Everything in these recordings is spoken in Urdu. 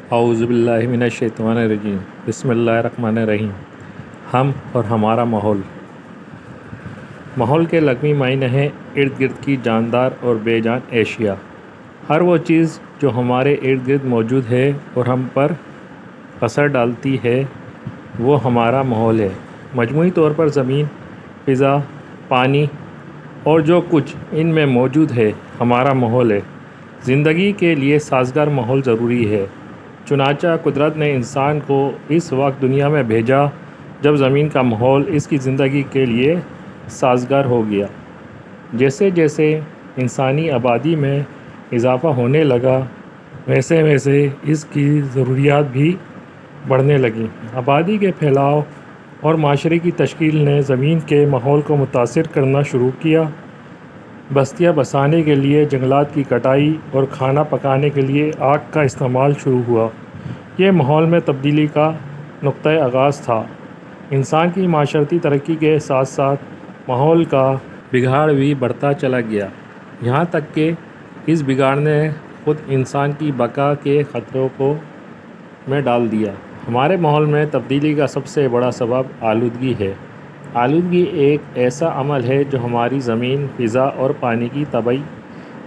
اعوذ باللہ من الشیطان الرجیم بسم اللہ الرحمن الرحیم۔ ہم اور ہمارا ماحول۔ ماحول کے لغوی معنی ہیں ارد گرد کی جاندار اور بے جان اشیاء۔ ہر وہ چیز جو ہمارے ارد گرد موجود ہے اور ہم پر اثر ڈالتی ہے وہ ہمارا ماحول ہے۔ مجموعی طور پر زمین، فضا، پانی اور جو کچھ ان میں موجود ہے ہمارا ماحول ہے۔ زندگی کے لیے سازگار ماحول ضروری ہے۔ چنانچہ قدرت نے انسان کو اس وقت دنیا میں بھیجا جب زمین کا ماحول اس کی زندگی کے لیے سازگار ہو گیا۔ جیسے جیسے انسانی آبادی میں اضافہ ہونے لگا ویسے ویسے اس کی ضروریات بھی بڑھنے لگیں۔ آبادی کے پھیلاؤ اور معاشرے کی تشکیل نے زمین کے ماحول کو متاثر کرنا شروع کیا۔ بستیاں بسانے کے لیے جنگلات کی کٹائی اور کھانا پکانے کے لیے آگ کا استعمال شروع ہوا۔ یہ ماحول میں تبدیلی کا نقطۂ آغاز تھا۔ انسان کی معاشرتی ترقی کے ساتھ ساتھ ماحول کا بگاڑ بھی بڑھتا چلا گیا، یہاں تک کہ اس بگاڑ نے خود انسان کی بقا کے خطروں کو میں ڈال دیا۔ ہمارے ماحول میں تبدیلی کا سب سے بڑا سبب آلودگی ہے۔ آلودگی ایک ایسا عمل ہے جو ہماری زمین، فضا اور پانی کی طبعی،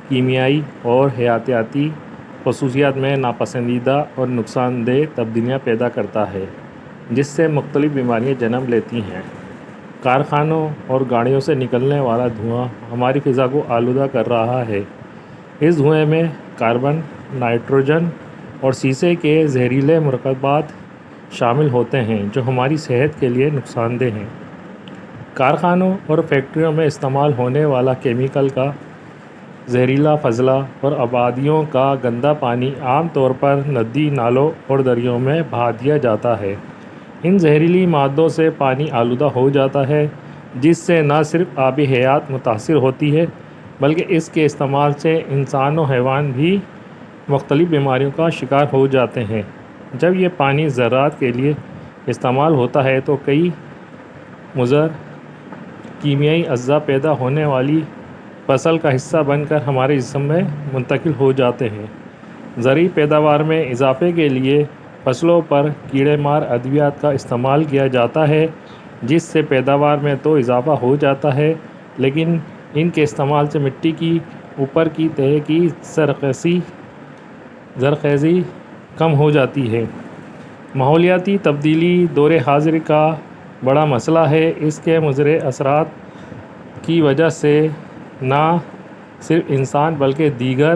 کیمیائی اور حیاتیاتی خصوصیات میں ناپسندیدہ اور نقصان دہ تبدیلیاں پیدا کرتا ہے، جس سے مختلف بیماریاں جنم لیتی ہیں۔ کارخانوں اور گاڑیوں سے نکلنے والا دھواں ہماری فضا کو آلودہ کر رہا ہے۔ اس دھوئیں میں کاربن، نائٹروجن اور سیسے کے زہریلے مرکبات شامل ہوتے ہیں جو ہماری صحت کے لیے نقصان دہ ہیں۔ کارخانوں اور فیکٹریوں میں استعمال ہونے والا کیمیکل کا زہریلا فضلہ اور آبادیوں کا گندا پانی عام طور پر ندی نالوں اور دریاؤں میں بہا دیا جاتا ہے۔ ان زہریلی مادوں سے پانی آلودہ ہو جاتا ہے، جس سے نہ صرف آبی حیات متاثر ہوتی ہے بلکہ اس کے استعمال سے انسان و حیوان بھی مختلف بیماریوں کا شکار ہو جاتے ہیں۔ جب یہ پانی زراعت کے لیے استعمال ہوتا ہے تو کئی مضر کیمیائی اجزاء پیدا ہونے والی فصل کا حصہ بن کر ہمارے جسم میں منتقل ہو جاتے ہیں۔ زرعی پیداوار میں اضافے کے لیے فصلوں پر کیڑے مار ادویات کا استعمال کیا جاتا ہے، جس سے پیداوار میں تو اضافہ ہو جاتا ہے لیکن ان کے استعمال سے مٹی کی اوپر کی تہہ کی زرخیزی کم ہو جاتی ہے۔ ماحولیاتی تبدیلی دور حاضر کا بڑا مسئلہ ہے۔ اس کے مضر اثرات کی وجہ سے نہ صرف انسان بلکہ دیگر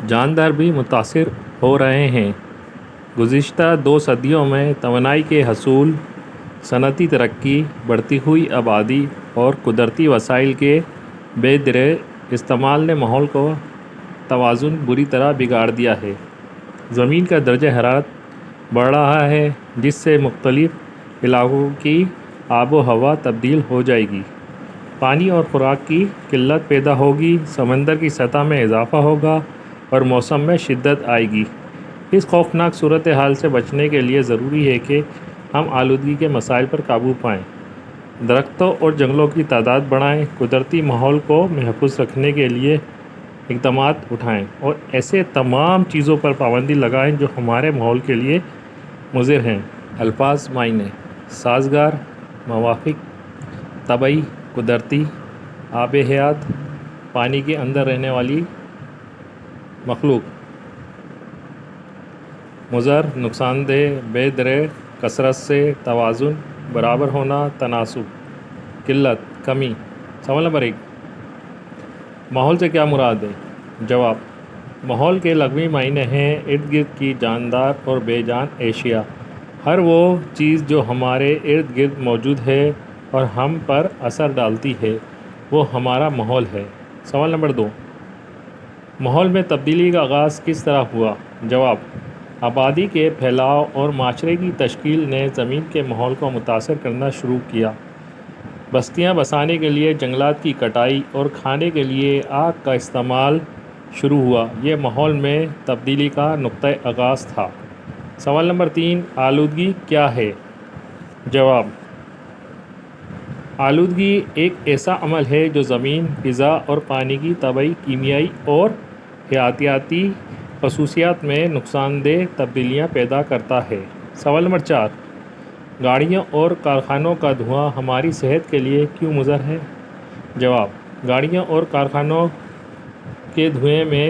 جاندار بھی متاثر ہو رہے ہیں۔ گزشتہ 2 صدیوں میں توانائی کے حصول، صنعتی ترقی، بڑھتی ہوئی آبادی اور قدرتی وسائل کے بے درے استعمال نے ماحول کا توازن بری طرح بگاڑ دیا ہے۔ زمین کا درجہ حرارت بڑھ رہا ہے، جس سے مختلف علاقوں کی آب و ہوا تبدیل ہو جائے گی۔ پانی اور خوراک کی قلت پیدا ہوگی، سمندر کی سطح میں اضافہ ہوگا اور موسم میں شدت آئے گی۔ اس خوفناک صورتحال سے بچنے کے لیے ضروری ہے کہ ہم آلودگی کے مسائل پر قابو پائیں، درختوں اور جنگلوں کی تعداد بڑھائیں، قدرتی ماحول کو محفوظ رکھنے کے لیے اقدامات اٹھائیں اور ایسے تمام چیزوں پر پابندی لگائیں جو ہمارے ماحول کے لیے مضر ہیں۔ الفاظ معنی: سازگار، موافق، طبعی، قدرتی، آب حیات، پانی کے اندر رہنے والی مخلوق، مضر، نقصان دہ، بے درے، کثرت سے، توازن، برابر ہونا، تناسب، قلت، کمی۔ سوال نمبر 1، ماحول سے کیا مراد ہے؟ جواب: ماحول کے لغوی معنی ہیں ارد گرد کی جاندار اور بے جان اشیاء۔ ہر وہ چیز جو ہمارے ارد گرد موجود ہے اور ہم پر اثر ڈالتی ہے وہ ہمارا ماحول ہے۔ سوال نمبر 2، ماحول میں تبدیلی کا آغاز کس طرح ہوا؟ جواب: آبادی کے پھیلاؤ اور معاشرے کی تشکیل نے زمین کے ماحول کو متاثر کرنا شروع کیا۔ بستیاں بسانے کے لیے جنگلات کی کٹائی اور کھانے کے لیے آگ کا استعمال شروع ہوا۔ یہ ماحول میں تبدیلی کا نقطۂ آغاز تھا۔ سوال نمبر 3، آلودگی کیا ہے؟ جواب: آلودگی ایک ایسا عمل ہے جو زمین، فضا اور پانی کی طبعی، کیمیائی اور حیاتیاتی خصوصیات میں نقصان دہ تبدیلیاں پیدا کرتا ہے۔ سوال نمبر 4، گاڑیوں اور کارخانوں کا دھواں ہماری صحت کے لیے کیوں مضر ہے؟ جواب، گاڑیوں اور کارخانوں کے دھوئیں میں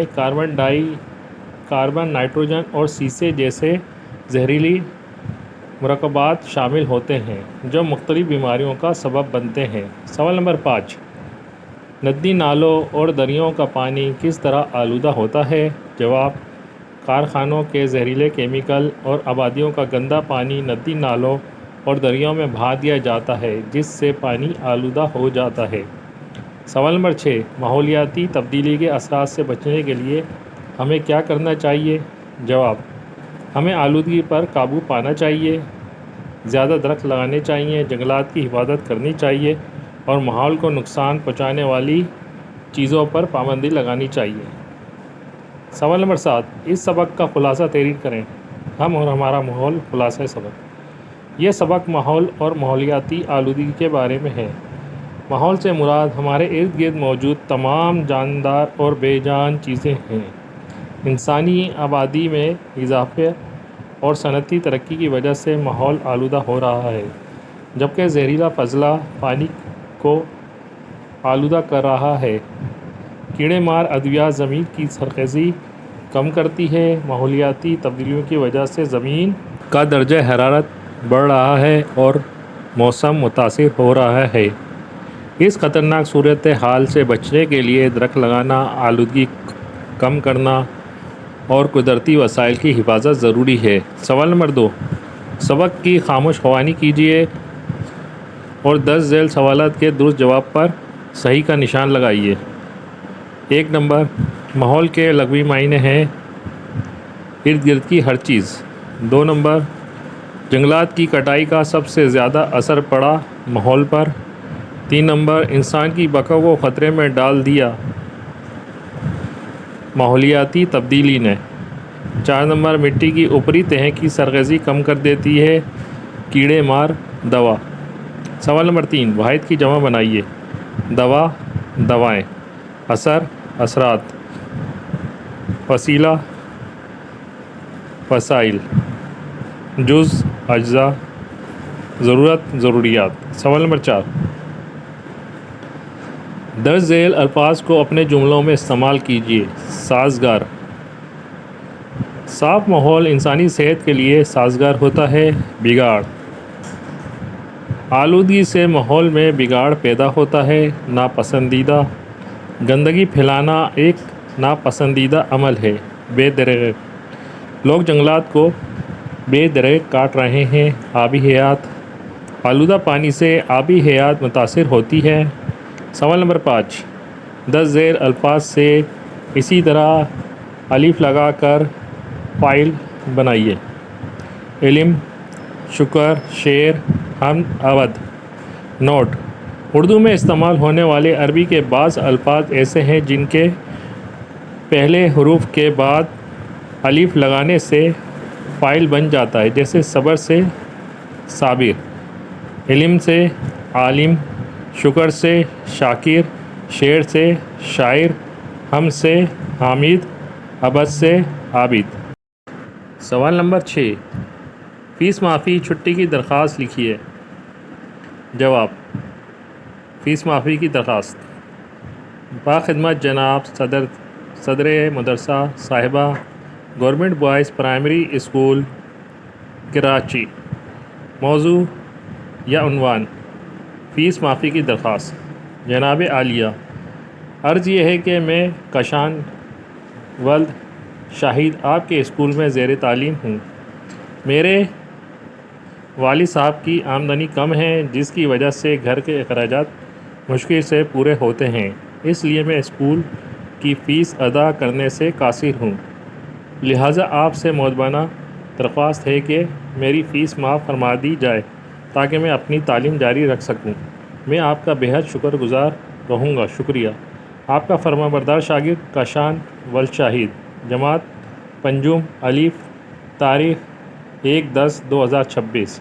کاربن، نائٹروجن اور سیسے جیسے زہریلی مرکبات شامل ہوتے ہیں جو مختلف بیماریوں کا سبب بنتے ہیں۔ سوال نمبر 5، ندی نالوں اور دریاؤں کا پانی کس طرح آلودہ ہوتا ہے؟ جواب، کارخانوں کے زہریلے کیمیکل اور آبادیوں کا گندا پانی ندی نالوں اور دریاؤں میں بہا دیا جاتا ہے جس سے پانی آلودہ ہو جاتا ہے۔ سوال نمبر 6، ماحولیاتی تبدیلی کے اثرات سے بچنے کے لیے ہمیں کیا کرنا چاہیے؟ جواب، ہمیں آلودگی پر قابو پانا چاہیے، زیادہ درخت لگانے چاہیے، جنگلات کی حفاظت کرنی چاہیے اور ماحول کو نقصان پہنچانے والی چیزوں پر پابندی لگانی چاہیے۔ سوال نمبر 7، اس سبق کا خلاصہ تحریر کریں۔ ہم اور ہمارا ماحول، خلاصہ سبق۔ یہ سبق ماحول اور ماحولیاتی آلودگی کے بارے میں ہے۔ ماحول سے مراد ہمارے ارد گرد موجود تمام جاندار اور بے جان چیزیں ہیں۔ انسانی آبادی میں اضافے اور صنعتی ترقی کی وجہ سے ماحول آلودہ ہو رہا ہے، جبکہ زہریلا فضلہ پانی کو آلودہ کر رہا ہے۔ کیڑے مار ادویات زمین کی سرخیزی کم کرتی ہے۔ ماحولیاتی تبدیلیوں کی وجہ سے زمین کا درجہ حرارت بڑھ رہا ہے اور موسم متاثر ہو رہا ہے۔ اس خطرناک صورتحال سے بچنے کے لیے درخت لگانا، آلودگی کم کرنا اور قدرتی وسائل کی حفاظت ضروری ہے۔ سوال نمبر 2، سبق کی خاموش خوانی کیجیے اور 10 ذیل سوالات کے درست جواب پر صحیح کا نشان لگائیے۔ 1 نمبر، ماحول کے لغوی معنی ہیں ارد گرد کی ہر چیز۔ 2 نمبر، جنگلات کی کٹائی کا سب سے زیادہ اثر پڑا ماحول پر۔ 3 نمبر، انسان کی بقا کو خطرے میں ڈال دیا ماحولیاتی تبدیلی نے۔ 4 نمبر، مٹی کی اوپری تہہ کی سرخیزی کم کر دیتی ہے کیڑے مار دوا۔ سوال نمبر 3، واحد کی جمع بنائیے۔ دوا، دوائیں، اثر، اثرات، وسیلہ، وسائل، جز، اجزاء، ضرورت، ضروریات۔ سوال نمبر 4، درج ذیل الفاظ کو اپنے جملوں میں استعمال کیجیے۔ سازگار، صاف ماحول انسانی صحت کے لیے سازگار ہوتا ہے۔ بگاڑ، آلودگی سے ماحول میں بگاڑ پیدا ہوتا ہے۔ ناپسندیدہ، گندگی پھیلانا ایک ناپسندیدہ عمل ہے۔ بے دریغ، لوگ جنگلات کو بے دریغ کاٹ رہے ہیں۔ آبی حیات، آلودہ پانی سے آبی حیات متاثر ہوتی ہے۔ سوال نمبر 5، 10 ذیل الفاظ سے اسی طرح الف لگا کر فاعل بنائیے۔ علم، شکر، شعر، حمد، اودھ۔ نوٹ: اردو میں استعمال ہونے والے عربی کے بعض الفاظ ایسے ہیں جن کے پہلے حروف کے بعد الف لگانے سے فاعل بن جاتا ہے، جیسے صبر سے صابر، علم سے عالم، شکر سے شاکر، شعر سے شاعر، حمد سے حامد، اودھ سے عابد۔ سوال نمبر 6، فیس معافی چھٹی کی درخواست لکھیے۔ جواب، فیس معافی کی درخواست: باخدمت جناب صدر مدرسہ صاحبہ، government boys primary school, Karachi. موضوع یا عنوان: فیس معافی کی درخواست۔ جناب عالیہ، عرض یہ ہے کہ میں کشان ولد شاہد آپ کے اسکول میں زیر تعلیم ہوں۔ میرے والد صاحب کی آمدنی کم ہے، جس کی وجہ سے گھر کے اخراجات مشکل سے پورے ہوتے ہیں، اس لیے میں اسکول کی فیس ادا کرنے سے قاصر ہوں۔ لہٰذا آپ سے مؤدبانہ درخواست ہے کہ میری فیس معاف فرما دی جائے تاکہ میں اپنی تعلیم جاری رکھ سکوں۔ میں آپ کا بےحد شکر گزار رہوں گا۔ شکریہ۔ آپ کا فرمانبردار شاگرد کاشان ولد شاہد، جماعت پنجم الف، تاریخ 1/10/2026۔